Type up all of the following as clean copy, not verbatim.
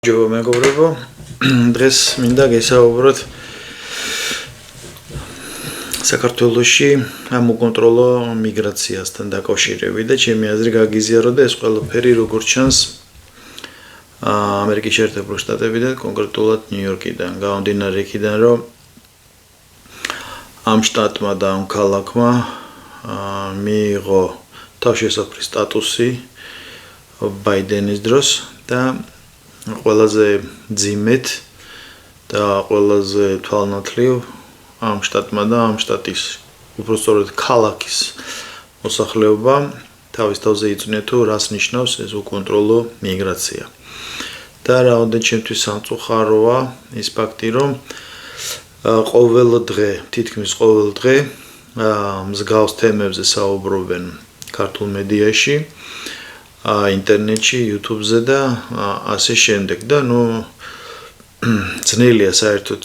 ჯო მეგობრებო, დღეს მინდა გესაუბროთ საქართველოში ამოკონტროლო მიგრაციასთან დაკავშირებით და ჩემი აზრი გაგიზიარო და ეს ყველაფერი როგორც ჩანს ამერიკის შეერთებული შტატებიდან, კონკრეტულად ნიუ-იორკიდან, გამომდინარე იქიდან, რომ ამ შტატმა და ამ ქალაქმა მიიღო თავშესაფრის სტატუსი ბაიდენის დროს და ყველაზე ძიმეთ და ყველაზე თვალნათლივ ამ შტატმა და ამ შტატის უпростоროდ ქალაქის მოსახლეობა თავის თავზე იწვნია თუ რას ნიშნავს ეს უკონტროლო მიგრაცია. და რაოდენობით ჩემთვის სამწუხაროა ის ფაქტი, რომ ყოველ დღე, თითქმის ყოველ დღე მსგავს თემებზე საუბრობენ ქართულ მედიაში, ინტერნეტში, YouTube-ზე და ასე შემდეგ და ძნელია საერთოდ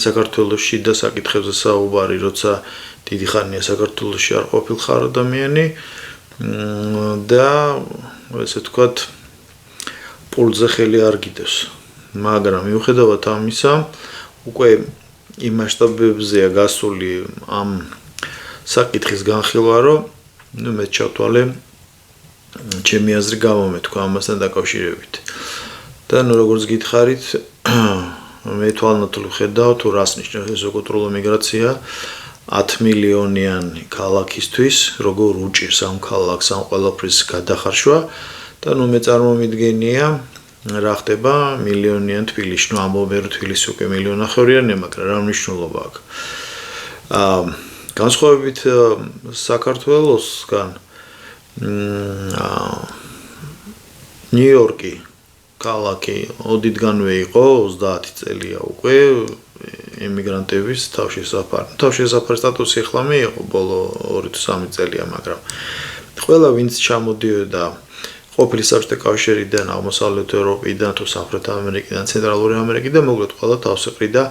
საქართველოში და საკითხებზე საუბარი, როცა დიდი ხანია საქართველოში არ ყოფილიყარ ადამიანი და ესე ვთქვათ პულზე ხელი არ გიდევს. მაგრამ მიუხედავად ამისა, უკვე იმ მასშტაბებზეა გასული ამ საკითხის განხილვა, რომ მე ჩავთვალე ჩემი აზრი გამომეთქვა ამასთან დაკავშირებით. და როგორც გითხარით, მე თვალნათლივ ხედავ თუ რას ნიშნავს ეს უკონტროლო მიგრაცია 10 მილიონიანი ქალაქისთვის, როგორ უჭირს ამ ქალაქს ამ ყველაფრის გადახარშვა და მე წარმომიდგენია რა ხდება მილიონიან თბილისში. ამბობენ რომ თბილისი უკვე მილიონახევრიანია, მაგრამ რა მნიშვნელობა აქვს? განსხვავებით საქართველოსგან ნიუ-იორკი ქალაქი ოდითგანვე იყო 30 წელია უკვე ემიგრანტების თავშესაფარი სტატუსი ახლა მიიღო ბოლო 2-3 წელია, მაგრამ ყველა ვინც ჩამოდიოდა ყოფილი საბჭოთა კავშირიდან, აღმოსავლეთ ევროპიდან თუ სამხრეთ ამერიკიდან, ცენტრალური ამერიკიდან, მოკლედ ყველა თავს ეყრიდა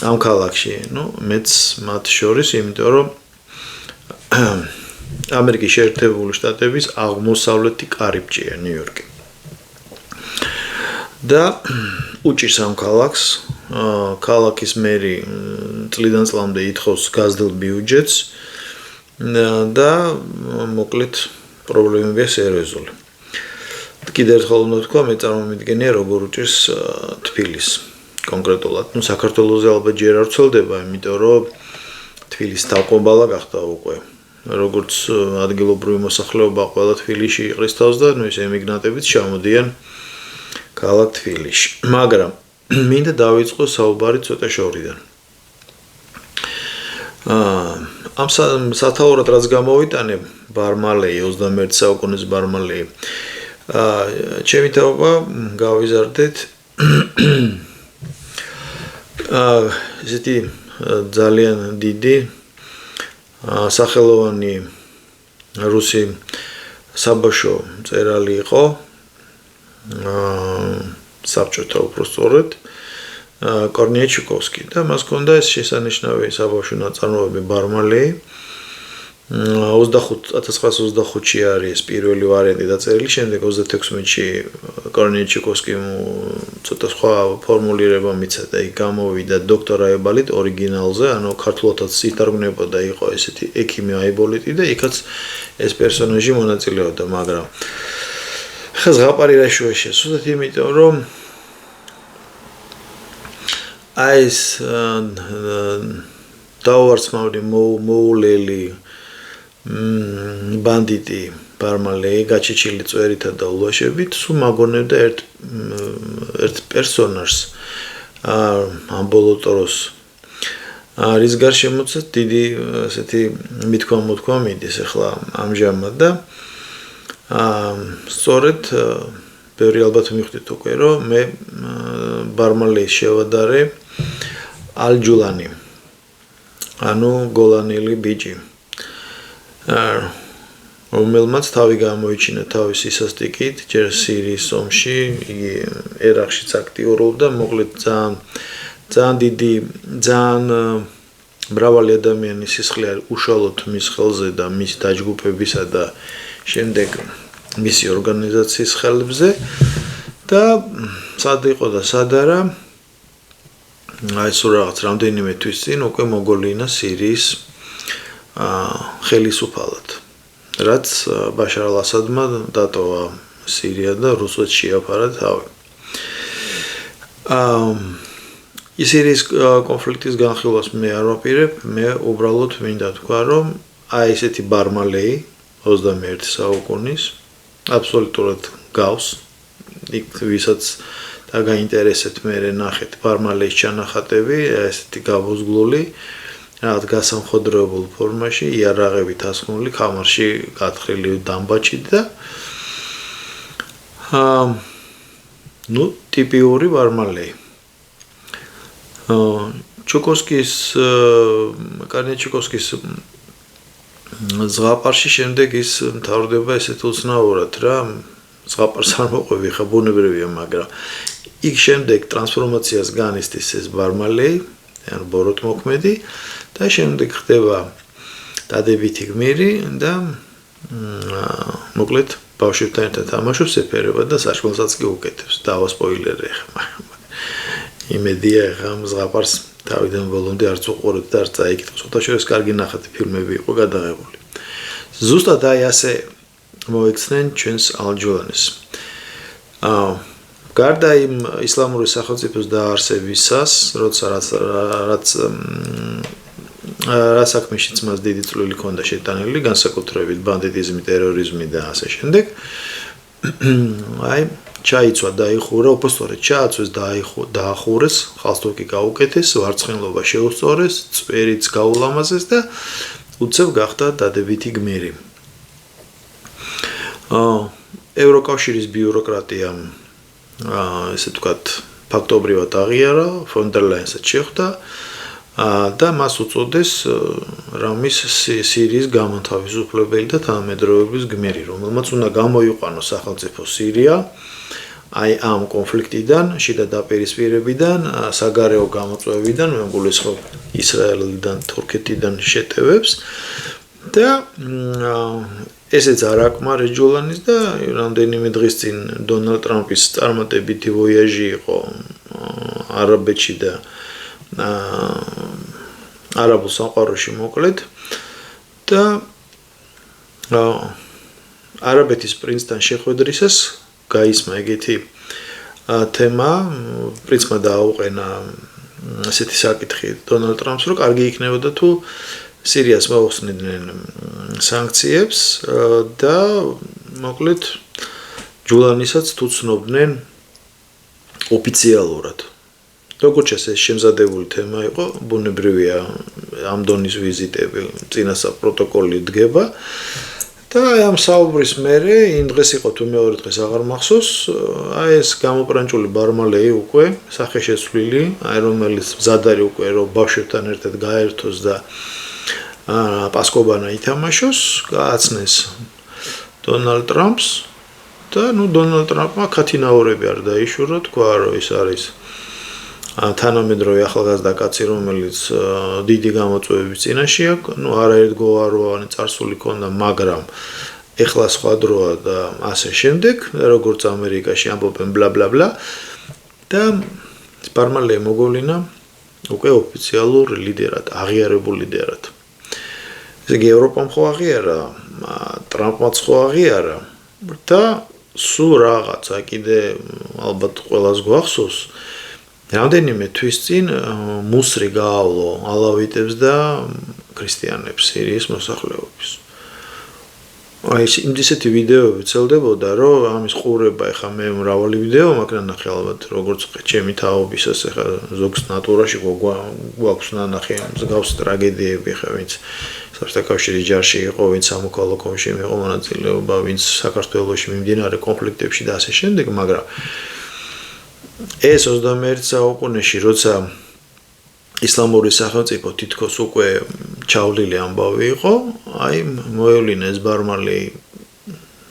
ამ ქალაქში. მეც მათ შორის, იმიტომ რომ ამერიკის შეერთებული შტატების აღმოსავლეთი კარიბჭეა ნიუ-იორკი. და უჭირს ამ ქალაქს, ქალაქის მერი წლიდან წლამდე ითხოვს გაზრდილ ბიუჯეტს და მოკლედ პრობლემებია სერიოზული. კიდევ ერთხელ უნდა ვთქვა, მე წარმომიდგენია როგორ უჭირს თბილისს კონკრეტულად. საქართველოზე ალბათ ჯერ არ ვცელდება, იმიტომ რომ თბილისი თავყობალა გახდა უკვე. როგორც ადგილობრივი მოსახლეობა ყველა თბილისში იყრის თავს და ეს ემიგრანტებიც ჩამოდიან ქალაქ თბილისში. მაგრამ მინდა დავიწყო საუბარი ცოტა შორიდან. ამ სათაურად რაც გამოვიტანე ბარმალეი 21 საუკუნის ბარმალეი. ჩემი თაობა გავიზარდეთ ესეთი ძალიან დიდი სახელოვანი რუსი საბავშვო მწერალი იყო საბჭოთა უпростоროდ კორნიე ჩიკოვსკი და მას ჰქონდა ეს შესანიშნავი საბავშვო ნაწარმოები ბარმალეი 1925-ში არის პირველი ვარიანტი დაწერილი, შემდეგ 36-ში კორნიე ჩიკოვსკიმ ცოტა სხვა ფორმულირება მიცა და იქ გამოვიდა დოქტორ აიბოლიტ ორიგინალზე, ანუ ქართულადაც ითარგმნებოდა, იყო ესეთი ექიმი აიბოლიტი და იქაც ეს პერსონაჟი მონაწილეობდა, მაგრამ ხა ზღაპარი რა შუაში სულით, იმიტომ რომ ეს დაუარსმავდი მოულელი ბანდიტი ბარმალეი გაჩეჩილი წვერითა და ულვაშებით სულ მაგონებდა ერთ პერსონაჟს ამბოლოტოროს რის გარშემოც დიდი ესეთი მithქვა მიდის ახლა ამჟამად და სწორედ ბევრი ალბათ მიხვდით უკვე რომ მე ბარმალეის შევადარე ალჯულანი ანუ გოლანელი ბიჭი რომელმაც თავი გამოიჩინა თავის სისასტიკით, ჯერ სირიის ომში, იგი ერაყშიც აქტიურობდა, მოკლედ ძალიან დიდი, ძალიან მრავალი ადამიანის სისხლი უშუალოდ მის ხელზე და მის დაჯგუფებისა და შემდეგ მისი ორგანიზაციის ხელებზე და სად იყო და სად არა აი სულ რაღაც რამდენიმე თვის წინ უკვე მოგოლინა სირიის ხელისუფალად რაც ბაშარ ალ-ასადმა დატოვა სირია და რუსეთს შეაფარა თავი სირიის კონფლიქტის განხილვას მე არ ვაპირებ მე უბრალოდ მინდა თქვა რომ აი ესეთი ბარმალეი 21 საუკუნის აბსოლუტურად გავს იქ ვისაც დაგაინტერესეთ მე ნახეთ ბარმალეის ჩანახატები ესეთი გავუზგლული რაღაც გასამხოდროებულ ფორმაში იარაღებით ასხმული კამარში გათხრილი დამბაჭით და ну ტიპიური ბარმალეი ჩუკოვსკის კარნიჩიკოვსკის ზღაპარში შემდეგ ის მთავრდება ესეთ უცნაურად რა ზღაპარს არ მოყვები ხა ბუნებრივია მაგრამ იქ შემდეგ ტრანსფორმაციას განიცდის ეს ბარმალეი ან ბოროტმოქმედი და შემდეგ ხდება დადებითი გმირი და მოკლედ ბავშვებთან ერთად თამაშობს ეფერება და საშუალებსაც კი უკეთებს დავასპოილერე ხა იმედია ხა ზღაპარს თავიდან ბოლომდე არც უყურებთ და არც წაიკითხოთ ცოტა შორის კარგი ნახატი ფილმები იყო გადაღებული ზუსტად აი ასე მოიქცნენ ჩვენს ალჯულანეს გარდა იმ ისლამური სახელმწიფოს დაარსებისას როცა რაც საქმეშიც მას დიდი წვლილი ჰქონდა შეტანილი განსაკუთრებით ბანდიტიზმი ტერორიზმი და ასე შემდეგ აი ჩაიცვა დაიხურა უბრალოდ ჩააცვეს დაახურეს ხალხსტოკი გაუკეთეს ვარცხნილობა შეუსწორეს წვერიც გაულამაზეს და უცებ გახდა დადებითი გმირი ევროკავშირის ბიუროკრატიამ ესე ვთქვათ ფაქტობრივად აღიარა ფონ დერ ლაინსაც შეხვდა და მას უწოდეს რამის სირიის გამანთავისუფლებელი და თანამედროვეობის გმირი რომელმაც უნდა გამოიყვანოს სახელმწიფო სირია აი ამ კონფლიქტიდან შიდა დაპირისპირებიდან საგარეო გამოწვევებიდან მე მგულისხმობ ისრაელიდან თურქეთიდან შეტევებს და ესეც არ აკმარეს ჯოლანის და რამდენიმე დღის წინ დონალდ ტრამპის წარმატებითი ვოიაჟი იყო არაბეთში და არაბულ სამყაროში მოკლედ და არაბეთის პრინცთან შეხვედრისას გაისმა ეგეთი თემა პრინცმა დააუყენა ასეთი საკითხი დონალდ ტრამპს რომ კარგი იქნებოდა თუ სირიას მოუხსნიდნენ სანქციებს და მოკლედ ჯულანისაც თუ ცნობდნენ ოფიციალურად როგორც ეს შემზადებული თემა იყო ბუნებრივია ამ დონის ვიზიტები წინასწარ პროტოკოლი დგება და ამ საუბრის მერე იმ დღეს იყო თუ მეორე დღეს აღარ მახსოვს აი ეს გამოპრანჭული ბარმალეი უკვე სახე შეცვლილი აი რომელიც მზადარი უკვე რომ ბავშვებთან ერთად გაერთოს და პასკობანა ითამაშოს გააცნეს დონალდ ტრამპს და ნუ დონალდ ტრამპმა ქათინაურები არ დაიშურა თქვა რომ ის არის თანამედროვე ახალგაზრდა კაცი რომელიც დიდი გამოწვევების წინაშე აქვს ნუ არაერთგვაროვანი წარსული ჰქონდა მაგრამ ეხლა სხვა დროა და ასე შემდეგ როგორც ამერიკაში ამბობენ ბლა ბლა ბლა და ბარმალეი მოგოლინა უკვე ოფიციალურ ლიდერად აღიარებულ ლიდერად ესე იგი ევროპამ ხო აღიარა ტრამპმაც ხო აღიარა და სულ რაღაცა კიდე ალბათ ყველას გვახსოვს რამდენიმე თვის წინ მუსრი გაავლო ალავიტებს და ქრისტიანებს სირიის მოსახლეობის. აი ისეთი ვიდეოები ვრცელდებოდა, რომ ამის ყურება ეხა მე მრავალი ვიდეო მაგრამ ნახე ალბათ როგორც ჩემი თაობისას ეხა ზოგს ნატურაში გვაქვს ნახე მსგავს ტრაგედიები ეხა ვინც საბჭოთა ჯარში იყო, ვინც სამოქალაქო ომში მიიღო მონაწილეობა, ვინც საქართველოში მიმდინარე კონფლიქტებში და ასე შემდეგ, მაგრამ ეს 21 საუკუნეში როცა ისლამური სახელმწიფო თითქოს უკვე ჩავლილი ამბავი იყო, აი მოევლინა ეს ბარმალეი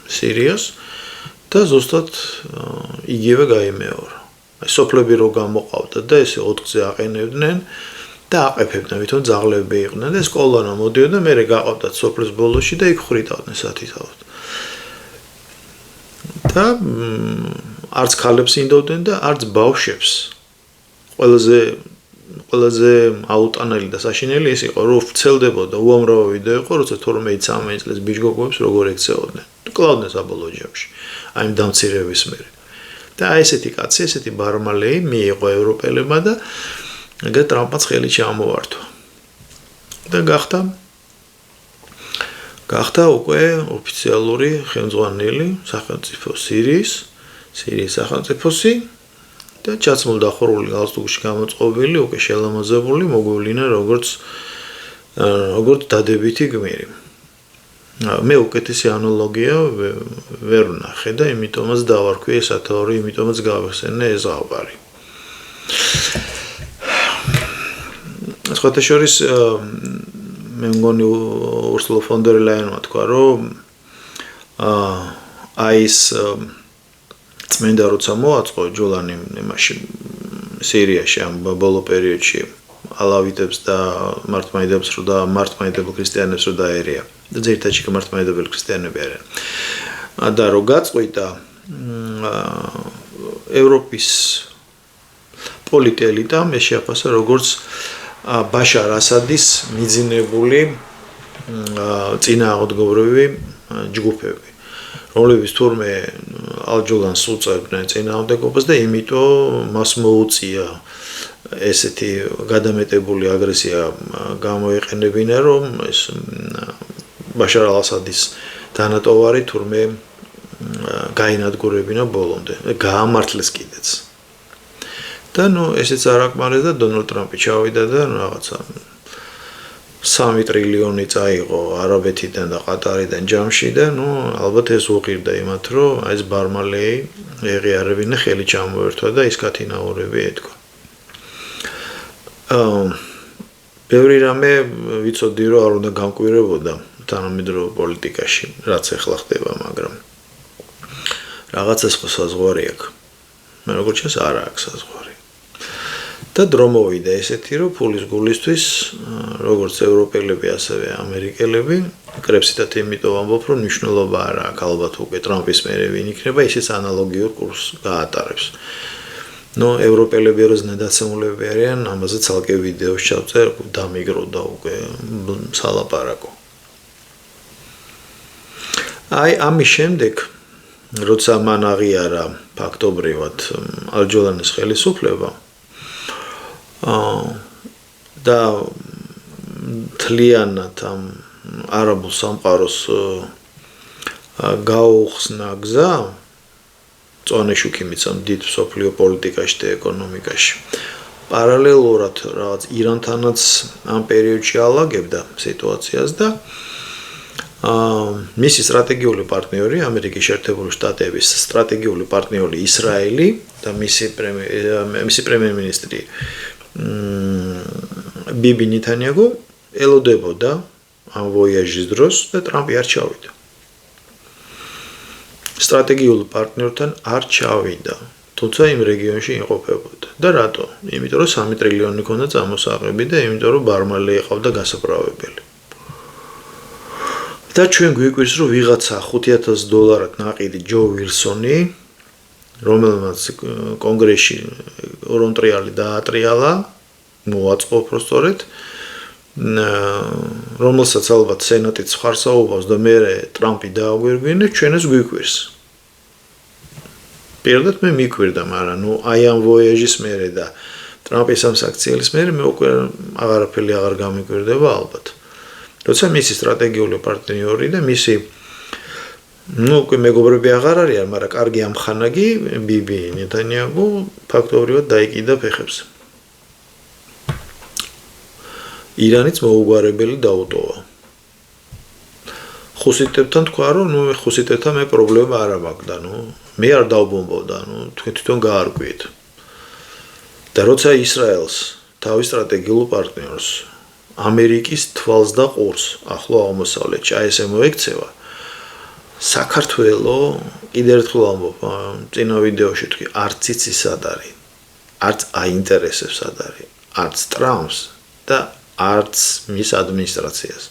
სირიას და ზუსტად იგივე გაიმეორა. აი სოფლები რო გამოყავდა და ესე 4-ზე აყენებდნენ და აყეფებდნენ, ვითომ ძაღლები იყვნენ და ეს კოლონა მოდიოდა, მერე გაყავდათ სოფლის ბოლოში და იქ ხრიტავდნენ სათითაოდ. და არც ქალებს ინდოდნენ და არც ბავშვებს. ყველაზე აუტანელი და საშინელი ის იყო, რომ ვრცელდებოდა უამრავი ვიდეო იყო, როცა 12-13 წლის ბიჭგოგოებს როგორ ექცეოდნენ. კლავდნენ საბოლოო ჯამში. აი დამცირების მერე. და აი ესეთი კაცი, ესეთი ბარმალეი მიიღო ევროპელებმა და ეგრე ტრამპმაც ხელი ჩამოართვა. და გახდა უკვე ოფიციალური ხელმძღვანელი სახელმწიფო სირიის სახელმწიფოსი და ჩაცმულდა ხორული გალსტუკში გამოწყობილი, უკვე შელამაზებული, მოგვივლინა როგორც დადებითი გმირი. მე უკეთესი ანალოგია ვერ ვნახე და იმიტომაც დავარქვი ეს ათეორი, იმიტომაც გავეხსენე ეს ზღაპარი. სხვათა შორის მე მგონი ურსულა ფონ დერ ლაიენმა თქვა, რომ აი ეს წმენდა როცა მოაწყო ჯოლანი იმაში სირიაში ამ ბოლო პერიოდში ალავიტებს და მართლმადიდებელ ქრისტიანებს რო დაერია. და ძირითადად მართლმადიდებელი ქრისტიანები არიან. და რო გაწყვიტა ევროპის პოლიტელიტამ ეს შეაფასა როგორც ბაშარ ასადის მიძინებული წინააღმდეგობრივი ჯგუფები, რომლებიც თურმე ალჯოლანს უწევდნენ წინააღმდეგობას და იმიტომ მას მოუწია ესეთი გადამეტებული აგრესია გამოეყენებინა, რომ ეს ბაშარ ასადის დანატოვარი თურმე გაინადგურებინა ბოლომდე, გაამართლეს კიდეც. და ესეც არ აკმარეს და დონალდ ტრამპი ჩავიდა და რაღაცა 3 ტრილიონი წაიღო არაბეთიდან და ყატარიდან ჯამში და ალბათ ეს უღირდა იმათ, რომ ეს ბარმალეი ეღიარებინა ხელი ჩამოერთვა და ის კათინაურები ეთქვა. ბევრი რამე ვიცოდი, რომ არ უნდა გამკვირებოდა თანამედროვე პოლიტიკაში, რაც ახლა ხდება, მაგრამ რაღაცა სხვა საზღვარი აქვს. მე როგორც ჩანს არ აქვს საზღვარი. და დრო მოვიდა ესეთი, რომ ფულის გულისთვის, როგორც ევროპელები, ასევე ამერიკელები, კრებსითაც იმიტომ ამბობ, რომ მნიშვნელობა არ აქვს ალბათ უკვე ტრამპის მერე ვინ იქნება, ისიც ანალოგიურ კურსს გაატარებს. ევროპელები როზნე დაცემულები არიან, ამაზე ცალკე ვიდეოს ჩავწერ, დამიგროდა უკვე სალაპარაკო. აი ამის შემდეგ, როცა მან აღიარა ფაქტობრივად ალჯოლანის ხელისუფლება და თლიანად ამ არაბულ სამყაროს გაუხსნა გზა წონეშუქი მიცამ დიდ სოფლიო პოლიტიკაში და ეკონომიკაში. პარალელურად რაღაც ირანთანაც ამ პერიოდში ალაგებდა სიტუაციას და მისი სტრატეგიული პარტნიორი ამერიკის შეერთებული შტატების სტრატეგიული პარტნიორი ისრაელი და მისი პრემიერ-მინისტრი ბიბი ნეთანიაჰუ ელოდებოდა ამ ვოიაჟის დროს და ტრამპი არ ჩავიდა. სტრატეგიულ პარტნიორთან არ ჩავიდა, თუმცა იმ რეგიონში იმყოფებოდა. და რატო? იმიტომ რომ 3 ტრილიონი ქონდა წამოსაყრები და იმიტომ რომ ბარმალე იყავდა გასაправებელი. და ჩვენ გვიკვირს, რომ ვიღაცა $5,000 ნაყიდი ჯო ვილსონი, რომელმაც კონგრესში ორონტრიალი დაატრიალა, მოაწყო პროსტორეთ, რომელსაც ალბათ სენატიც ხარს აუვავს და მე ტრამპი დააგვირგვინებს, ჩვენს გვიკვირს. პირადად მე მიკვირდა, მაგრამ აი ამ ვოიაჟის მერე და ტრამპის ამ საქციელის მერე მე უკვე აღარაფერი აღარ გამიკვირდება ალბათ. როცა მისი სტრატეგიული პარტნიორი და მისი უკვე მეგობრები აღარ არიან, მაგრამ კარგი ამხანაგი ბიბი ნეთანიაჰუ ფაქტობრივად დაიკიდა ფეხებს. ირანიც მოუგვარებელი დაუტოვა. ხუსიტებთან თქვა, რომ ხუსიტებთან მე პრობლემა არ მაქვს და მე არ დავბომბავდა, თქვენ თვითონ გაარკვიეთ. და როცა ისრაელს თავის სტრატეგიულ პარტნიორს ამერიკის თვალს და ყურს ახლო აღმოსავლეთში აი ესე მოექცევა, საქართველო კიდევ ერთხელ ამბობ, წინა ვიდეოში თქვი, არც იცი სად არის, არც აინტერესებს სად არის, არც ტრამპს და არც მის ადმინისტრაციას.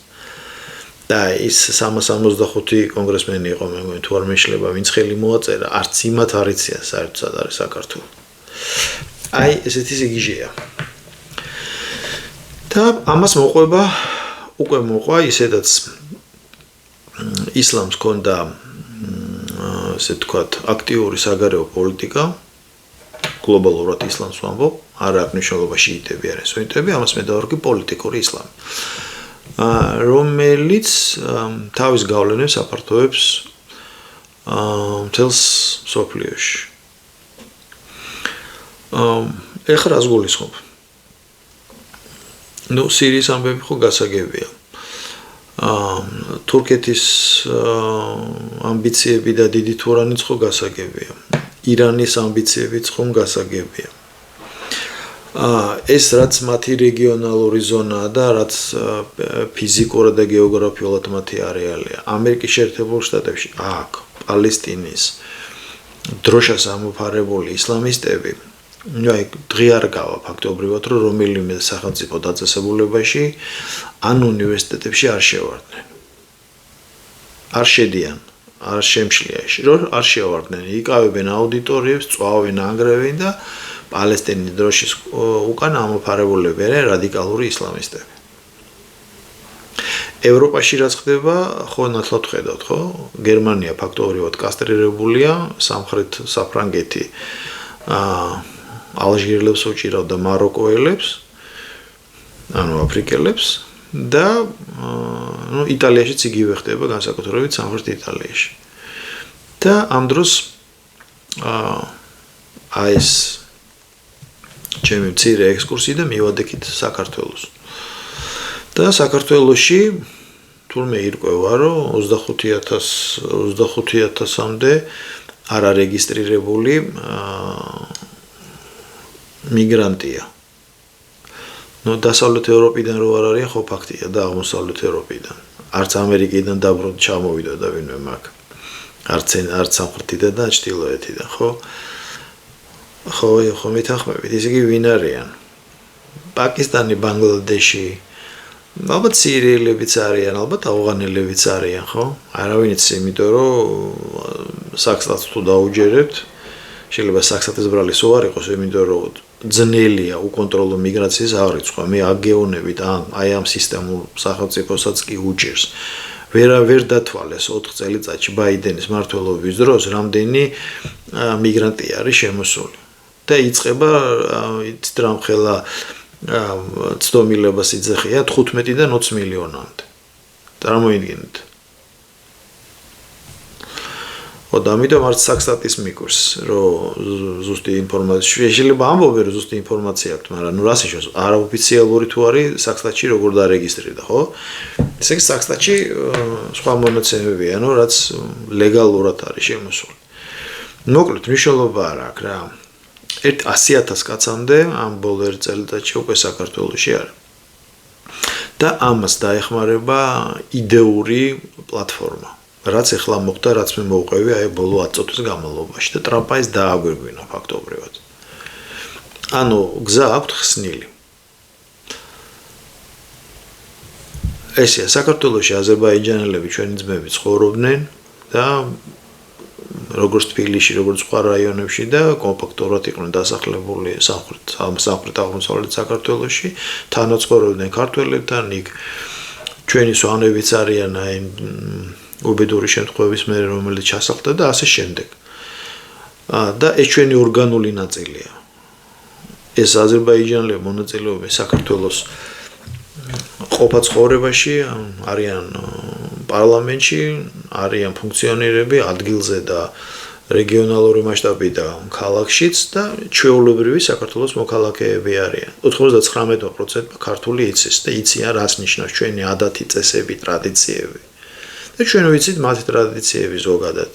და ის 365 კონგრესმენი იყო, მე მგონი თუ არ მეშლება, ვინც ხელი მოაწერა, არც იმათ არ იციან საერთოდ სად არის საქართველო. აი, ესეთი სიგიჟეა. და ამას მოყვება, უკვე მოყვა ისედაც ისლამს ჰქონდა ესე თქვათ აქტიური საგარეო პოლიტიკა გლობალურად ისლამს ვამბობ, არა აქვს მნიშვნელობა შიიტები არიან სუნიტები, ამას მე დავარქი პოლიტიკური ისლამი. რომელიც თავის გავლენებს აფართოვებს მთელს მსოფლიოში. ეხლა რას გულისხმობ? სირიის ამბები ხო გასაგებია. თურქეთის ამბიციები და დიდი თურანის ხო გასაგებია. ირანის ამბიციებიც ხო გასაგებია. ეს რაც მათი რეგიონალური ზონაა და რაც ფიზიკურად და გეოგრაფიულად მათი არეალია. ამერიკის შეერთებულ შტატებში აქ პალესტინის დროშას ამოფარებული ისლამისტები აი დღეარ გავა ფაქტობრივად რომ რომელიმე სახელმწიფო დაწესებულებაში ან უნივერსიტეტებში არ შევარდნენ. არ შედიან, არ შემშლიან, რომ არ შევარდნენ. იკავებენ აუდიტორიებს, წვავენ, ანგრევენ და პალესტინის დროშის უკან ამოფარებულები არიან რადიკალური ისლამისტები. ევროპაში რაც ხდება, ხო ნათლად ხედავთ, ხო? გერმანია ფაქტობრივად კასტრირებულია, სამხრეთ საფრანგეთი ალჟირელებს უჭირავდა მაროკოელებს, ანუ აფრიკელებს და იტალიაშიც იგივე ხდება, განსაკუთრებით სამხრეთ იტალიაში. და ამ დროს ეს ჩემი მცირე ექსკურსი და მივადექით საქართველოს. და საქართველოში თურმე ირკვევა, რომ 25,000-მდე არარეგისტრირებული მიგრანტია. დასავლეთ ევროპიდან რო არ არის, ხო ფაქტია და აღმოსავლეთ ევროპიდან. არც ამერიკიდან დაბრუნდა ჩამოვიდა და ვინმე მაგ. არც სამხრეთიდან და ჩრდილოეთიდან, ხო? ხო მეთანხმებით, ისე კი ვინ არიან? პაკისტანი, ბანგლადეში, ალბათ სირიელებიც არიან, ალბათ ავღანელებიც არიან, ხო? არავინ იცის, იმიტომ რომ საქსტატს თუ დაუჯერებთ, შეიძლება საქსტატის ბრალი სულ არ იყოს, იმიტომ რომ ძნელია უკონტროლო მიგრაციის აღრიცხვა. მე აგეონებით აი ამ სისტემურ სახელმწიფოსაც კი უჭერს. ვერ დათვალეს 4 წელიწადში ბაიდენის მმართველობის დროს რამდენი მიგრანტი არის შემოსული. და იწყება იცით რამხელა ცდომილებას იძახია 15-დან 20 მილიონამდე. წარმოიდგინეთ. და ამიტომ არც საქსტატის მიკურს, რომ ზუსტი ინფორმაცია, შეიძლება ამბობენ, რომ ზუსტი ინფორმაცია აქვს, მაგრამ რას იშოს, არაოფიციალური თუ არის საქსტატში როგორ დარეგისტრირდა, ხო? ესე იგი საქსტატში სხვა მონაცემებია, რაც ლეგალურად არის შემოსული. მოკლედ, მნიშვნელობა არ აქვს რა. 100,000 კაცამდე ამ ბოლო 1 წელიწადში უკვე საქართველოში არის. და ამას დაეხმარება იდეური პლატფორმა. რაც ახლა მოხდა, რაც მე მოვყევი აი ბოლო 10 წუთის განმავლობაში და ტრამპი ეს დააგვირგვინა ფაქტობრივად. ანუ გზა აქვს ხსნილი. ესეა საქართველოში აზერბაიჯანელები ჩვენი ძმები ცხოვრობდნენ და როგორც თბილისში, როგორც სხვა რაიონებში და კომპაქტურად იყვნენ დასახლებული სამხრეთ აღმოსავლეთ საქართველოში, თანაცხოვრობდნენ ქართველებთან, იქ ჩვენი სვანებიც არიან აი უბედური შემთხვევების მერე რომელიც ჩასახლდა და ასე შემდეგ. და ეს ჩვენი ორგანული ნაწილია. ეს აზერბაიჯანელები მონაწილეობენ საქართველოს ყოფა ცხოვრებაში, არიან პარლამენტში, არიან ფუნქციონერები ადგილზე და რეგიონალური მასშტაბიდან ქალაქშიც და ჩვეულებრივი საქართველოს მოქალაქეები არიან. 99% ქართული იცის და იციან რას ნიშნავს ჩვენი ადათი, წესები, ტრადიციები. და ჩვენ ვიცით მათი ტრადიციები ზოგადად.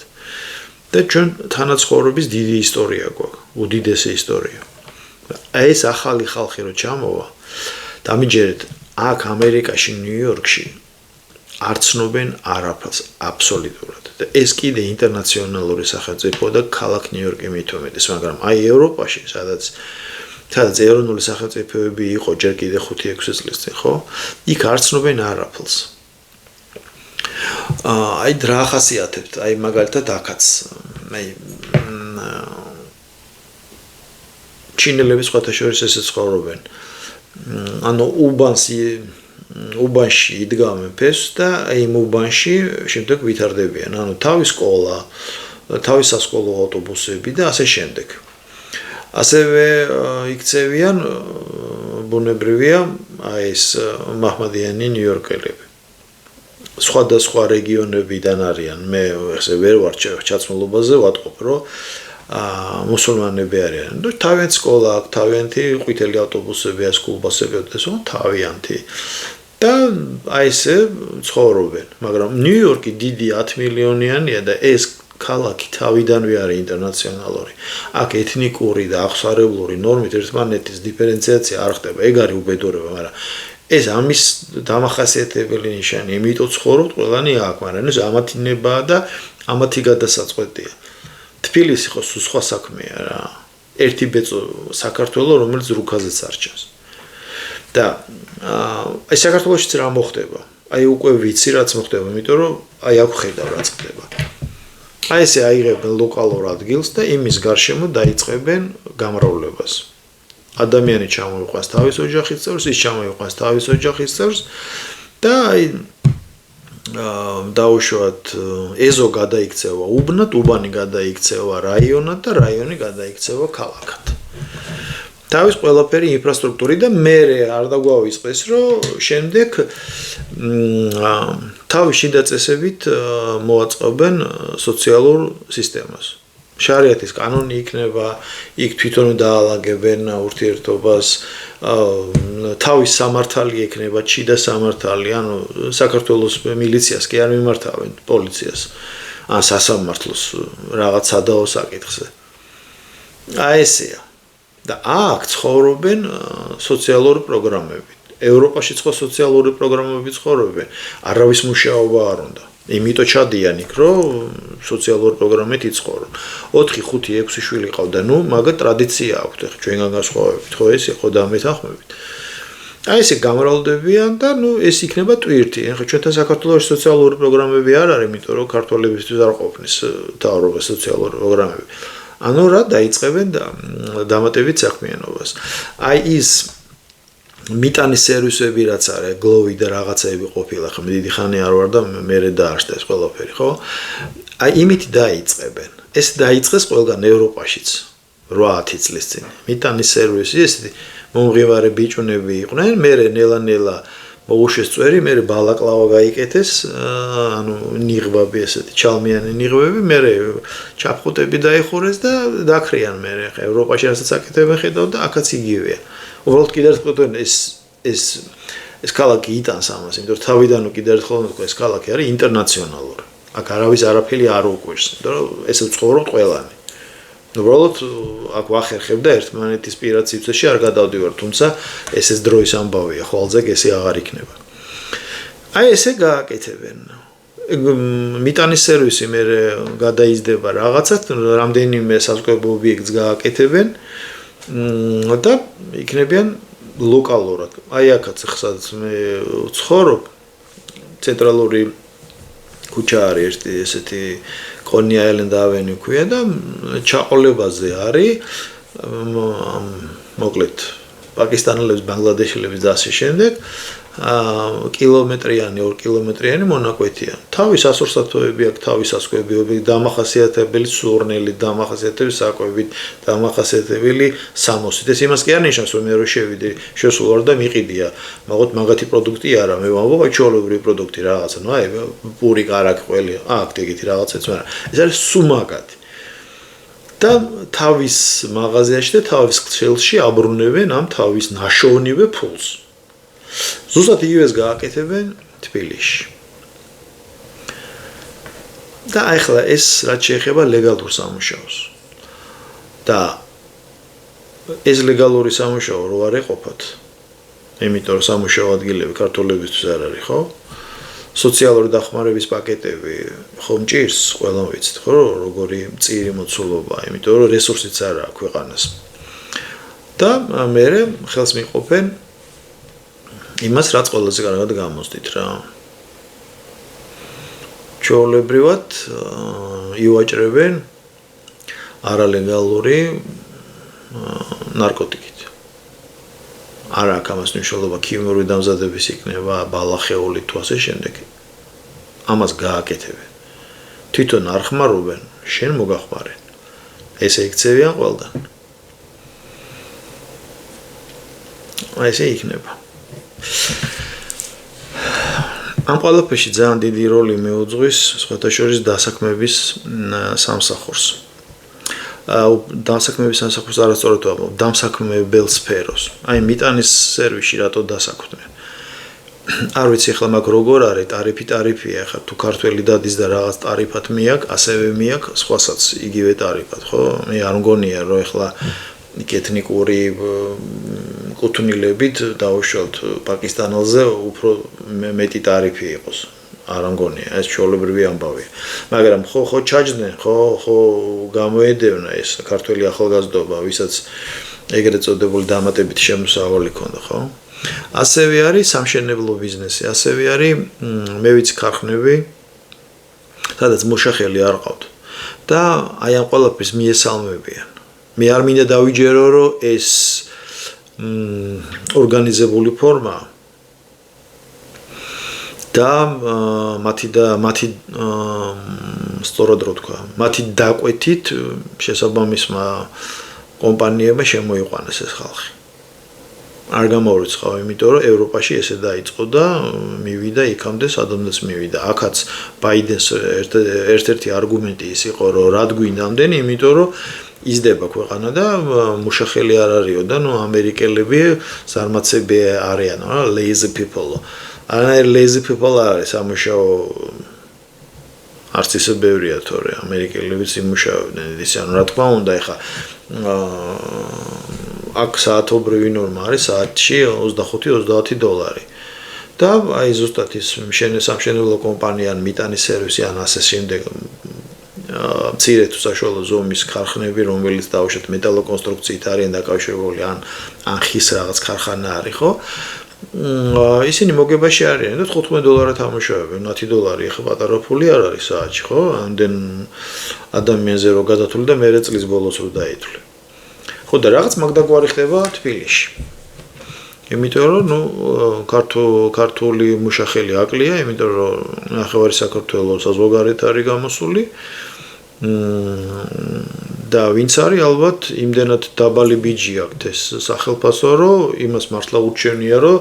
და ჩვენ თანაცხოვრების დიდი ისტორია გვაქვს, უდიდესი ისტორია. ეს ახალი ხალხი რო ჩამოვა, დამიჯერეთ აქ ამერიკაში, ნიუ-იორკში არ ცნობენ არაფერს აბსოლუტურად. და ეს კიდე ინტერნაციონალური სახელმწიფო და ქალაქ ნიუ-იორკი მით უმეტეს, მაგრამ აი ევროპაში, სადაც ეროვნული სახელმწიფოები იყო ჯერ კიდე 5-6 წლის წინ, ხო? იქ არ ცნობენ არაფერს. აი რა ახასიათებთ? აი მაგალითად აქაც აი ჩინელები სხვათა შორის ესე ცხოვრობენ. ანუ უბანში იდგამენ ფესვს და იმ უბანში შემდეგ ვითარდებიან. ანუ თავის სკოლა, თავის სასკოლო ავტობუსები და ასე შემდეგ. ასევე იქცევიან ბუნებრივია აი ეს მაჰმადიანი ნიუ-იორკელები. სხვადასხვა რეგიონებიდან არიან. მე ესე ვერ ვარ ჩაცმულობაზე ვატყობ, რომ მუსულმანები არიან. და თავიანთი სკოლა აქვს, თავიანთი ყვითელი ავტობუსები, სკოლბასები ესო თავიანთი. და აი ესე ცხოვრობენ. მაგრამ ნიუ-იორკი დიდი 10 მილიონიანია და ეს ქალაქი თავიდანვე არის ინტერნაციონალური. აქ ეთნიკური და აღსარებლური ნორმით ერთმანეთის დიფერენციაცია არ ხდება. ეგ არის უბედურება, მაგრამ ეს ამის დამახასიათებელი ნიშანი. იმიტომ ცხოვრობთ ყველანი აქ, მაგრამ ეს ამათი ნებაა და ამათი გადასაწყვეტია. თბილისი ხო სხვა საქმეა რა. ერთი ბეწო საქართველოს, რომელიც რუქაზეც არჩევს. და აი საქართველოშიც რა მოხდება? აი უკვე ვიცი რაც მოხდება, იმიტომ რომ აი აქ ხედავ რაც ხდება. აი ესე აიღებენ ლოკალურ ადგილს და იმის გარშემო დაიწყებენ გამრავლებას. ადამიანი ჩამოიყვანს თავის ოჯახის წევრს, ის ჩამოიყვანს თავის ოჯახის წევრს და აი დაუშვათ ეზო გადაიქცევა უბნად, უბანი გადაიქცევა რაიონად და რაიონი გადაიქცევა ქალაქად. თავის ყველაფერი ინფრასტრუქტური და მე არ დაგვავიწყდეს, რომ შემდეგ თავის შიდა წესებით მოაწყობენ სოციალურ სისტემას. შარიათის კანონი იქნება, იქ თვითონ დაალაგებენ ურთიერთობას, თავის სამართალი ექნება, შიდა სამართალი, ანუ საქართველოს მილიციას კი არ მიმართავენ, პოლიციას, ან სასამართლოს რაღაც სადაო საკითხზე. აი ესეა. და აქ ცხოვრობენ სოციალური პროგრამები. ევროპაში ხო სოციალური პროგრამები ცხოვრობენ. არავის მუშაობა არ უნდა. იმიტომ ჩადიან იქ, რომ სოციალური პროგრამით იცხოვრონ. 4, 5, 6 შვილი ყავდა, ნუ მაგა ტრადიცია აქვთ, ხო ჩვენგან განსხვავებით, ხო ეს იყო და მეთანხმებით. აი ესე გამრავლდებიან და ნუ ეს იქნება ტვირთი. ხო ჩვენთან საქართველოს სოციალური პროგრამები არ არის, იმიტომ რომ ქართველებისთვის არ ყოფნის თავრობა სოციალური პროგრამები. ანუ რა დაიწყებენ დამატებით საქმიანობას. აი ის მიტანის სერვისები რაც არის, გლოვი და რაღაცეები ყოფილა, ხო დიდი ხანი არ ვარ და მე დაარსდა ეს ყველაფერი, ხო? აი იმით დაიწყებენ. ეს დაიწყეს ყველგან ევროპაშიც 8-10 წლის წინ. მიტანის სერვისი ესეთი მომღიმარე ბიჭუნები იყვნენ, მე ნელა-ნელა მოუშვეს წვერი, მე ბალაკლავა გაიკეთეს, ანუ ნიღბები ესეთი, ჩალმიანი ნიღბები, მე ჩაფხუტები დაიხურეს და დაქრიან მე. ევროპაში რასაც აკეთებენ ხედავ და აქაც იგივეა. უბრალოდ კიდევ ერთხელ ეს ქალაქი იტანს ამას, იმიტომ რომ თავიდან კიდევ ერთხელ ვთქვა, ეს ქალაქი არის ინტერნაციონალური. აქ არავის არაფერი არ უყვირს, იმიტომ რომ ესე ცხოვრობთ ყველანი. უბრალოდ აქ ვახერხებ და ერთმანეთის პირად სივრცეში არ გადავდივარ, თუმცა ეს დროის ამბავია, ხოლმე ესე აღარ იქნება. აი ესე გააკეთებენ. მიტანის სერვისი მე გადაიზდება რაღაცად, რამდენიმე საზღვაო ობიექტს გააკეთებენ. და იქნებიან ლოკალურად. აი აქაც ხსაც მე ვცხოვრობ, ცენტრალური ქუჩა არის ერთი ესეთი კონი აილენდ ავენიუ ქვია და ჩაყოლებაზე არის მოკლედ პაკისტანელების, ბანგლადეშელების და ასე შემდეგ კილომეტრიანი, 2 კილომეტრიანი მონაკვეთია. თავის ასურსათოები აქვს, თავის ასკვებიები, დამახასიათებელი სურნელი, დამახასიათებელი საკვებით, დამახასიათებელი სამოსით. ეს იმას კი არ ნიშნავს, რომ მე რო შევიდე, შესულვარ და მიყიდია. მაგათ მაგათი პროდუქტი არა, მე ვამბობ, აი ჩვეულებრივი პროდუქტი რაღაცა, ნუ აი პური, კარაკი, ყველი, აქ ეგეთი რაღაცაც, მაგრამ ეს არის სუმაგათი. და თავის მაღაზიაში და თავის ქსელში აბრუნებენ ამ თავის ნაშოვნივე ფულს. ზუსტად იგივეს გააკეთებენ თბილისში. და ახლა ეს რაც შეეხება ლეგალურ სამუშაოს. და ეს ლეგალური სამუშაო რო არ ეყოფათ. იმიტომ რომ სამუშაო ადგილები ქართველებისთვის არ არის, ხო? სოციალური დახმარების პაკეტები ხო მჭირს, ყველამ ვიცით, ხო, როგორი მწირი მოცულობა, იმიტომ რომ რესურსიც არ აქვს ქვეყანას. და მე ხელს მიყოფენ იმას რაც ყველაზე კარგად გამოსდით რა. ჩვეულებრივად ივაჭრებენ არალეგალური ნარკოტიკით. არა აქვს ამას მნიშვნელობა ქიმიური დამზადების იქნება, ბალახეული თუ ასე შემდეგ. ამას გააკეთებენ. თვითონ არ ხმარობენ, შენ მოგახმარენ. ესე იქცევიან ყველგან. ესე იქნება. ამ ყველაფერში ძალიან დიდი როლი მიუძღვის სხვათა შორის დასაქმების სამსახურს. დასაქმების სამსახურს არასწორად ვამბობ, დამსაქმებელ სფეროს. აი მიტანის სერვისში რატო დასაქმდნენ? არ ვიცი ახლა მაგ როგორ არის, ტარიფია ახლა თუ ქართველი დადის და რაღაც ტარიფად მიაქვს, ასევე მიაქვს სხვასაც იგივე ტარიფად, ხო? მე არ მგონია რომ ახლა ეთნიკური კუთვნილებით დავუშვათ პაკისტანელზე უფრო მეტი ტარიფი იყოს. არ მგონია, ეს ჩვეულებრივი ამბავია. მაგრამ ხო ჩაჯდნენ, ხო გამოედევნა ეს ქართველი ახალგაზრდობა, ვისაც ეგრეთ წოდებული დამატებითი შემოსავალი ჰქონდა, ხო? ასევე არის სამშენებლო ბიზნესი, ასევე არის მე ვიცი ქარხნები, სადაც მოშახელი არ ყავთ. და აი ამ ყველაფერს მიესალმებიან. მე არ მინდა დავიჯერო, რომ ეს ორგანიზებული ფორმაა. და მათი სწორად რო თქვა, მათი დაკვეთით შესაბამისმა კომპანიებმა შემოიყვანეს ეს ხალხი. არ გამოვრიცხავ, იმიტომ რომ ევროპაში ესე დაიწყო და მივიდა იქამდე, სადაც მივიდა. აქაც ბაიდენს ერთ-ერთი არგუმენტი ის იყო, რომ რად გვინდა ამდენი, იმიტომ რომ იზრდება ქვეყანა და მუშახელი არ არისო და ნუ ამერიკელები ზარმაცები არიან, lazy people. არა lazy people არის ამუშაო არც ისე ბევრია თორე ამერიკელებიც იმუშავებდნენ ისე რა თქმა უნდა ეხა აქ საათობრივი ნორმა არის საათში $25-30 და აი ზუსტად ის სამშენებლო კომპანია ან მიტანის სერვისი ან ასე შემდეგ მცირე თუ საშუალო ზომის ქარხნები რომელიც დაუშვათ მეტალოკონსტრუქციით არიან დაკავშირებული ან ხის რაღაც ქარხანა არის ხო ისინი მოგებაში არიან და $15 ამუშავებენ, $10 ეხა პატარა ფული არ არის საათში, ხო? ამდენ ადამიანზე რო გადათვლი და მერე წლის ბოლოს რო დაითვლი. ხო და რაღაც მაგდაგვარი ხდება თბილისში. იმიტომ რომ ნუ ქართული მუშახელი აკლია, იმიტომ რომ ნახევარი საქართველოს საზღვარგარეთ არის გამოსული. და ვინც არის ალბათ იმდენად დაბალი ბიჯი აქვს ეს სახელფასო რომ იმას მართლა ურჩევნია რომ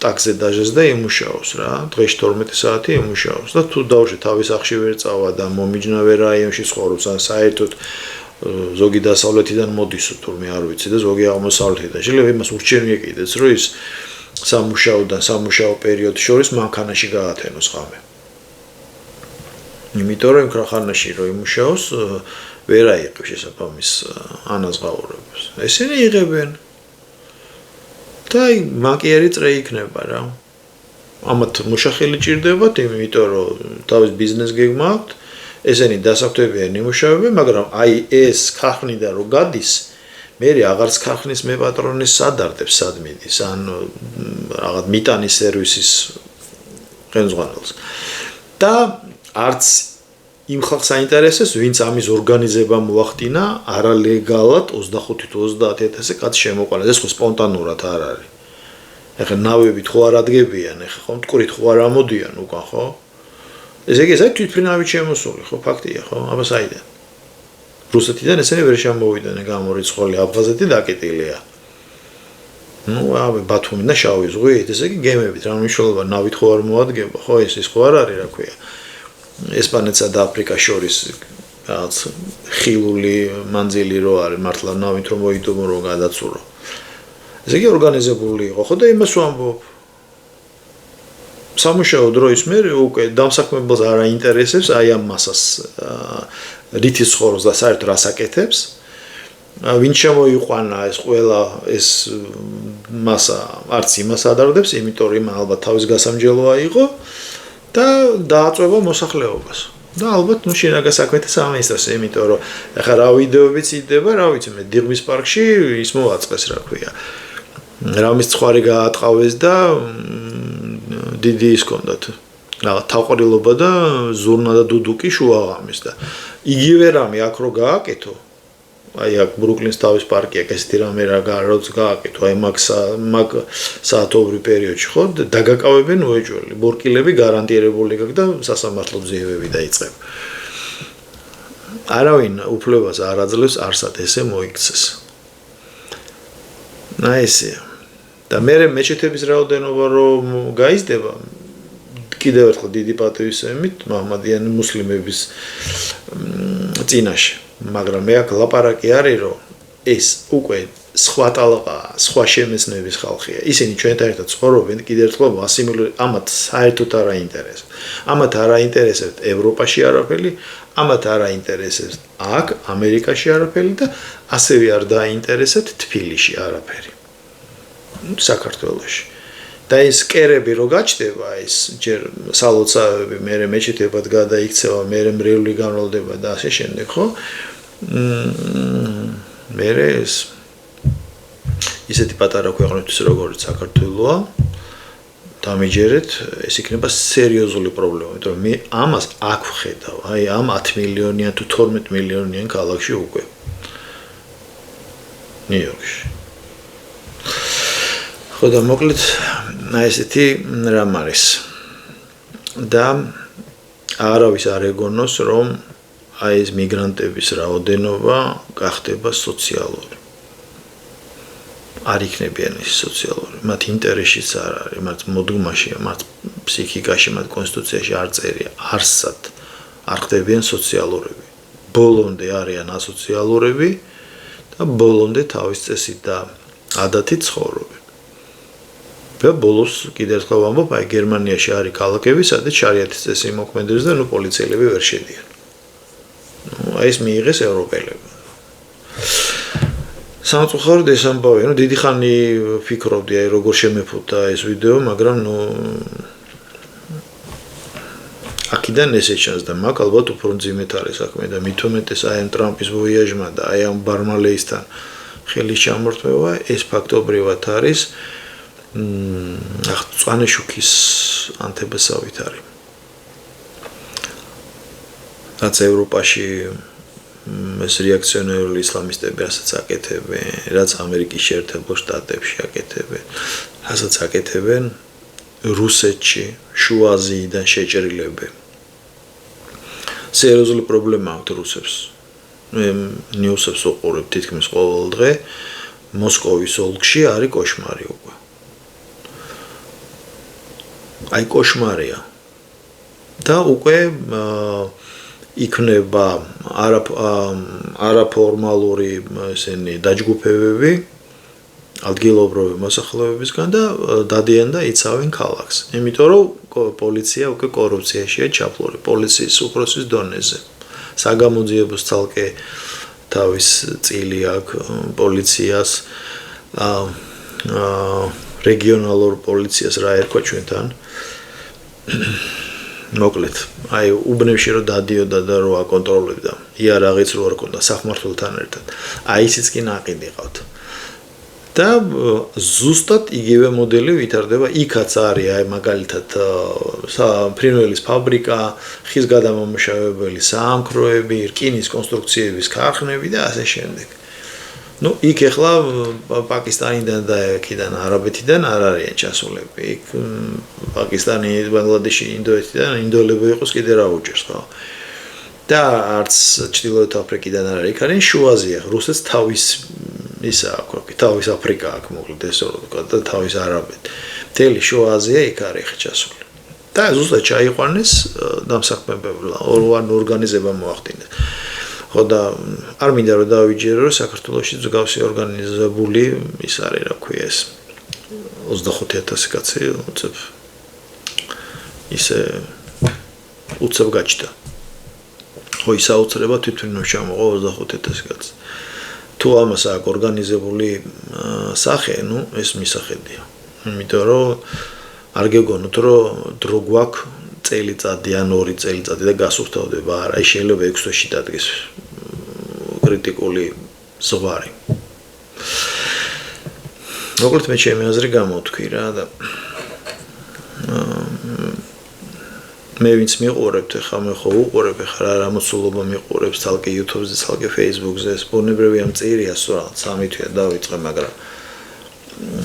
ტაქსზე დაჟეს და იმუშაოს რა დღეში 12 საათი იმუშაოს და თუ დავშე თავის სახში ვერ წავა და მომიჯნავე რაიონში ცხოვრობს ან საერთოდ ზოგი დასავლეთიდან მოდის თურმე არ ვიცი და ზოგი აღმოსავლეთიდან შეიძლება იმას ურჩევნია კიდეც რომ ის სამუშაო პერიოდის შორის მანქანაში გაათენოს ღამე იმიტომ რომ ქარხანაში რომ იმუშაოს ვერ აიღებს შესაბამის ანაზღაურებას. ესენი იღებენ. და მაკიერი წრე იქნება რა. ამათ მუშახელი ჭირდებათ, იმიტომ რომ თავის ბიზნეს გეგმა აქვთ, ესენი დასაქმებიან იმუშავებენ, მაგრამ აი ეს ქარხნიდან რო გადის, მე აღარც ქარხნის მეპატრონის სადარდებს სადმიდის, ან რაღაც მიტანის სერვისის ხელმძღვანელს. და არც იმ ხალხს აინტერესებს, ვინც ამის ორგანიზება მოახდინა არალეგალად 25-30 კაცი შემოყვანეს. ეს ხო სპონტანურად არ არის. ეხლა ნავებით ხო არ ადგებიან, ეხლა ხო მტკვრით ხო არ ამოდიან უკან, ხო? ესე იგი, ეს თვითფრინავით შემოსული, ხო, ფაქტია, ხო? აბა საიდან? რუსეთიდან ესენი ვერ შემოვიდნენ, გამორიცხული აფხაზეთი დაკეტილია. ნუ აბა ბათუმი და შავი ზღვით, ესე იგი გემებით, რა მნიშვნელობა ნავით ხო არ მოადგება, ხო, ეს ხო არ არის, რა ქვია. ესპანეთსა და აფრიკას შორის რაღაც ხილული მანძილი რო არის მართლა ნავით რომ მოიდუმო რომ გადაცურო. ესე იგი ორგანიზებული იყო ხო და იმას ვამბობ. სამუშაო დროის მერე უკვე დამსაქმებელს არ აინტერესებს აი ამ მასას რითის ცხოვრობს და საერთოდ რას აკეთებს. ვინ შემოიყვანა ეს ყველა ეს მასა არც იმას ადარდებს, იმიტომ რომ ალბათ თავის გასამჯელოა იყო. და დააწვევა მოსახლეობას. და ალბათ ნუ შინაგან საქმეთა სამინისტროს, იმიტომ რომ ახლა რა ვიდეოებიც იდება, რა ვიცი მე, დიღმის პარკში ის მოაწყეს, რა ქვია. რამის ცხარი გაატყავეს და დიდი ის ჰქონდათ. რაღაც თავყრილობა და ზურნა და დუდუკი შუაღამის და იგივე რამე აქ რო გააკეთო აი აქ ბრუკლინს თავის პარკი აქ ესეთი რამე რა გააკეთო აი მაგ საათობრივ პერიოდში ხო დაგაკავებენ უეჭველი ბორკილები გარანტირებული გაქვს და სასამართლო ძიებები დაიწყება არავინ უფლებას არ აძლევს არსად ესე მოიქცეს ესეა და მე მეჩეთების რაოდენობა რომ გაიზრდება კიდევ ერთხელ დიდი პატივისცემით მაჰმადიანი მუსლიმების წინაშე მაგრამ მე აქ ლაპარაკი არის რომ ეს უკვე სხვა ტალღაა სხვა შემეცნების ხალხია ისინი ჩვენთან ერთად ცხოვრობენ კიდევ ერთხელ ამათ საერთოდ არ აინტერესებს ამათ არ აინტერესებს ევროპაში არაფერი ამათ არ აინტერესებს აქ ამერიკაში არაფერი და ასევე არ დააინტერესებთ თბილისში არაფერი საქართველოში და ეს კერები რო გაჩნდება ეს ჯერ სალოცავები მერე მეჩეთებად გადაიქცევა მერე მრევლი განვლდება და ასე შემდეგ ხო მერე ეს ისეთი პატარა ქვეყნებთვის როგორც საქართველოა დამიჯერეთ ეს იქნება სერიოზული პრობლემა იმიტომ რომ მე ამას აქ ვხედავ აი ამ 10 მილიონიან თუ 12 მილიონიან ქალაქში უკვე ნიუ-იორკში ხო და მოკლედ ესეთი რამ არის და არავის არ ეგონოს რომ აი ეს მიგრანტების რაოდენობა გახდება სოციალური არ იქნებიან ეს სოციალური მათ ინტერესშიც არ არის მათ მოდგმაში მათ ფსიქიკაში მათ კონსტიტუციაში არ წერია არსად არ ხდებიან სოციალურები ბოლომდე არიან ასოციალურები და ბოლომდე თავის წესით და ადათით ცხოვრობენ და ბოლოს კიდევ ერთხელ ვამბობ აი გერმანიაში არის ქალაქები სადაც შარიათის წესი მოქმედებს და პოლიციელები ვერ შედიან აი ეს მიიღეს ევროპელებმა სამწუხაროდ ეს ამბავია დიდი ხანი ფიქრობდი აი როგორ შემეფუთა ეს ვიდეო მაგრამ აქედან ესე ჩანს და მაგ ალბათ უფრო მძიმედ არის საქმე და მით უმეტეს აი ამ ტრამპის ვოიაჟმა და აი ამ ბარმალეისთან ხელის ჩამორთმევა ეს ფაქტობრივად არის წვანეშუქის ანთებასავით არის რაც ევროპაში ეს რეაქციონერული ისლამისტები რასაც აკეთებენ, რაც ამერიკის შეერთებულ შტატებში აკეთებენ, რასაც აკეთებენ რუსეთში, შუა აზიიდან შეჭრილებენ. სერიოზული პრობლემა აქვს რუსებს. მე ნიუსებს ვუყურებ თითქმის ყოველ დღე. მოსკოვის ოლქში არის კოშმარი უკვე. აი კოშმარია. და უკვე იქნება არაფორმალური ესენი დაჯგუფებები ადგილობრივი მოსახლეობისგან და დადიან და იცავენ ქალაქს. იმიტომ რომ პოლიცია უკვე კორუფციაშია ჩაფლული, პოლიციის უფროსის დონეზე. საგამოძიებოს ცალკე თავის წილი აქვს პოლიციას რეგიონალურ პოლიციას რა ერქვა ჩვენთან. მოკლედ, აი უბნებში რომ დადიოდა და რო აკონტროლებდა, იარაღიც რო არ ქონდა სახმართველთან ერთად. აი ისიც კი ნაყიდი ყავთ. და ზუსტად იგივე მოდელი ვითარდება იქაც არის აი მაგალითად ფრინველის ფაბრიკა, ხის გადამამუშავებელი საამქროები, რკინის კონსტრუქციების ქარხნები და ასე შემდეგ. Ну, იქ ახლა პაკისტანიდან და იქიდან არაბეთიდან არ არიან ჩასულები. იქ პაკისტანი, ბანგლადეში, ინდოეთიდან, ინდოელები იყოს კიდე რა უჭერს, ხო? და არც ჩრდილოეთ აფრიკიდან არ არის, იქ არის შუა აზია, რუსეთს თავის ისა აქვს, თავის აფრიკა აქვს, მოკლედ ესე რომ ვთქვა და თავის არაბეთ. მთელი შუა აზია იქ არის ჩასული. და ზუსტად ჩაიყვანეს დამსახმებებლად, ორგანიზება მოახდინეს. ხო და არ მინდა რომ დავიჯერო რომ საქართველოში ზოგავსი ორგანიზებული ის არის რა ქვია ეს 25000 კაცი უცებ ისე უცებ გაჩნდა ხო ის აუცილებლად თვითონ შემოღო 25000 კაცი თუ ამას აქვს ორგანიზებული სახე ნუ ეს მისახედია იმიტომ რომ არ გეგონოთ რომ დრო გვაქვს წელიწადი ან 2 წელიწადი და გასუფთავდება არა აი შეიძლება 6 თვეში დადგეს კრიტიკული ზღვარი მოკლედ მე ჩემი აზრი გამოვთქვი რა და მე ვინც მიყურებთ, ეხლა მე ხო უყურებ, ეხლა რა მოცულობა მიყურებს, თალკე YouTube-ზე, თალკე Facebook-ზე, ბუნებრივია მწირია, სწორად 3 თვეა დავიწყე, მაგრამ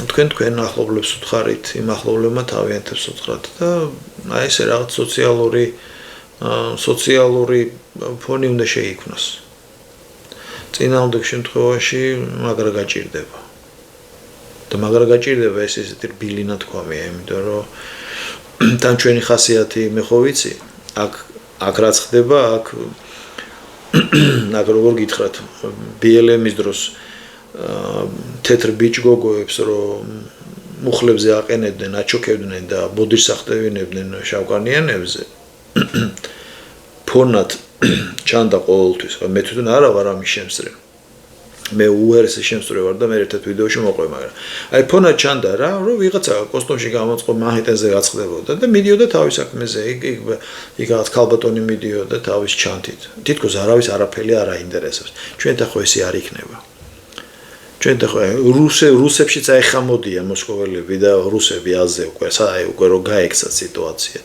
თქვენ ახლობლებს უთხარით, იმ ახლობლებმა თავიანთებს უთხრათ და აი ესე რაღაც სოციალური ფონი უნდა შეიქმნას. წინააღმდეგ შემთხვევაში მაგრა გაჭირდება. და მაგრა გაჭირდება ეს ისეთი რბილი ნათქვამია, იმიტომ რომ თან ჩვენი ხასიათი მე ხო ვიცი, აქ რაც ხდება, აქ როგორ გითხრათ, BLM-ის დროს თეთრ ბიჭგოგოებს რომ მუხლებზე აყენებდნენ, აჩოქებდნენ და ბოდიშს ახდევინებდნენ შავკანიანებზე. ფონად ჩანდა ყოველთვის, მე თვითონ არა ვარ ამის შემსწრე. მე უერესი შემსწრე ვარ და მე ერთ ვიდეოში მოყვე, მაგრამ აი ფონად ჩანდა რა, რომ ვიღაცა კოსტუმში გამოწყო მანჰეტენზე გაწყდებოდა და მიდიოდა თავის საქმეზე, იქ რაღაც ქალბატონი მიდიოდა თავის ჩანთით. თითქოს არავის არაფერი არ აინტერესებს. ჩვენთან ხო ესე არ იქნება. ჩვენთან ხო რუსებშიც აი ხა მოდია მოსკოველები და რუსები აზე უკვე რო გაექცა სიტუაცია.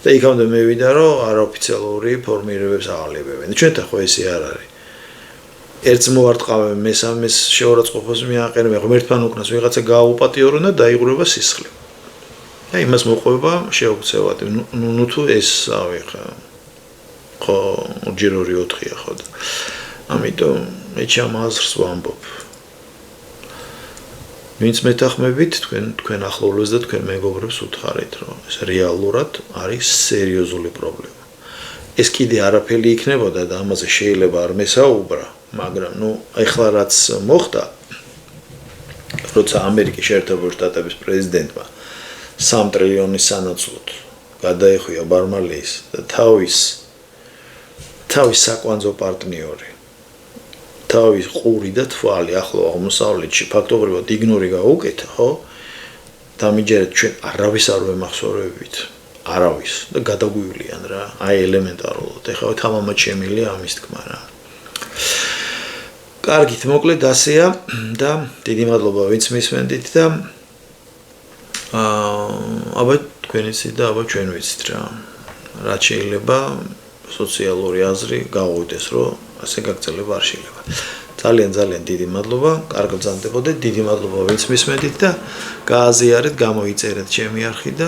და იქამდე მე ვიდა რომ არაოფიციალური ფორმირებებს ავალებებენ. ჩვენთან ხო ესე არ არის. ერთს მოვარტყავენ, მესამეს შეურაცხყოფას მიაყენებენ, ღმერთთან უკნას ვიღაცა გააუპატიორონ და დაიღურება სისხლი. და იმას მოყვება შეუცევად. ნუ თუ ეს ავი ხო ჯერორი 4-ია ხო და ამიტომ მე ჩამაზრს ვამბობ. ვინც მეთანხმებით თქვენ ახლობლებს და თქვენ მეგობრებს უთხარით, რომ ეს რეალურად არის სერიოზული პრობლემა. ეს კიდე არაფერი იქნებოდა და ამაზე შეიძლება არ მესაუბრა, მაგრამ ეხლა რაც მოხდა, როცა ამერიკის შეერთებული შტატების პრეზიდენტმა 3 ტრილიონის სანაცვლოდ გადაეხვია ბარმალეის და თავის საკვანძო პარტნიორი, თავის ყური და თვალი ახლო აღმოსავლეთში ფაქტობრივად იგნორი გაუკეთა, ხო? დამიჯერეთ ჩვენ არავის არ ვემახსოვრებით. არავის და გადაგვივლიან რა, აი ელემენტარულად. ეხლა თამამად შემილია ამის თქმა რა. კარგით, მოკლედ ასეა და დიდი მადლობა ვინც მისმენდით და აბა თქვენ იცით და აბა ჩვენ ვიცით რა. რაც შეიძლება სოციალური აზრი გავუვიდეს, რომ ასე გაგრძელება არ შეიძლება. ძალიან დიდი მადლობა, კარგ ბრძანდებოდეთ, დიდი მადლობა ვინც მისმენდით და გააზიარეთ, გამოიწერეთ ჩემი არხი და